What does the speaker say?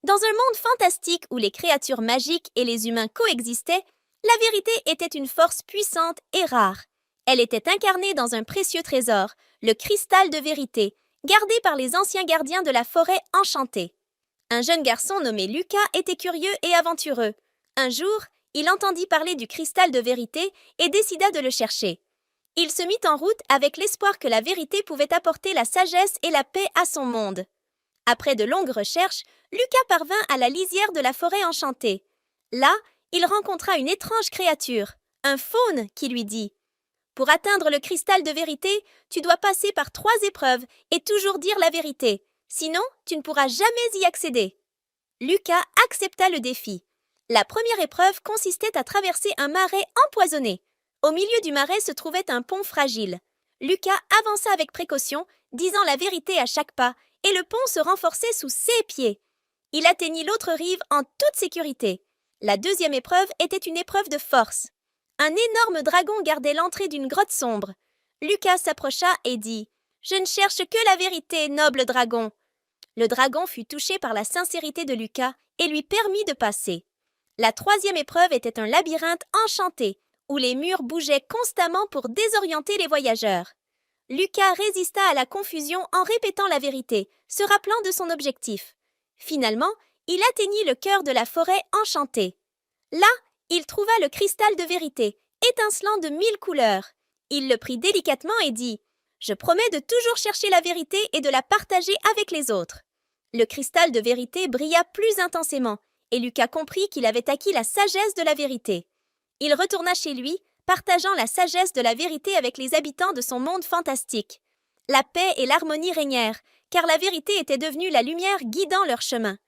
Dans un monde fantastique où les créatures magiques et les humains coexistaient, la vérité était une force puissante et rare. Elle était incarnée dans un précieux trésor, le cristal de vérité, gardé par les anciens gardiens de la forêt enchantée. Un jeune garçon nommé Lucas était curieux et aventureux. Un jour, il entendit parler du cristal de vérité et décida de le chercher. Il se mit en route avec l'espoir que la vérité pouvait apporter la sagesse et la paix à son monde. Après de longues recherches, Lucas parvint à la lisière de la forêt enchantée. Là, il rencontra une étrange créature, un faune, qui lui dit « Pour atteindre le cristal de vérité, tu dois passer par 3 épreuves et toujours dire la vérité. Sinon, tu ne pourras jamais y accéder. » Lucas accepta le défi. La première épreuve consistait à traverser un marais empoisonné. Au milieu du marais se trouvait un pont fragile. Lucas avança avec précaution, disant la vérité à chaque pas, et le pont se renforçait sous ses pieds. Il atteignit l'autre rive en toute sécurité. La deuxième épreuve était une épreuve de force. Un énorme dragon gardait l'entrée d'une grotte sombre. Lucas s'approcha et dit « Je ne cherche que la vérité, noble dragon. » Le dragon fut touché par la sincérité de Lucas et lui permit de passer. La troisième épreuve était un labyrinthe enchanté, où les murs bougeaient constamment pour désorienter les voyageurs. Lucas résista à la confusion en répétant la vérité, se rappelant de son objectif. Finalement, il atteignit le cœur de la forêt enchantée. Là, il trouva le cristal de vérité, étincelant de 1000 couleurs. Il le prit délicatement et dit « Je promets de toujours chercher la vérité et de la partager avec les autres. » Le cristal de vérité brilla plus intensément, et Lucas comprit qu'il avait acquis la sagesse de la vérité. Il retourna chez lui, partageant la sagesse de la vérité avec les habitants de son monde fantastique. La paix et l'harmonie régnèrent, car la vérité était devenue la lumière guidant leur chemin.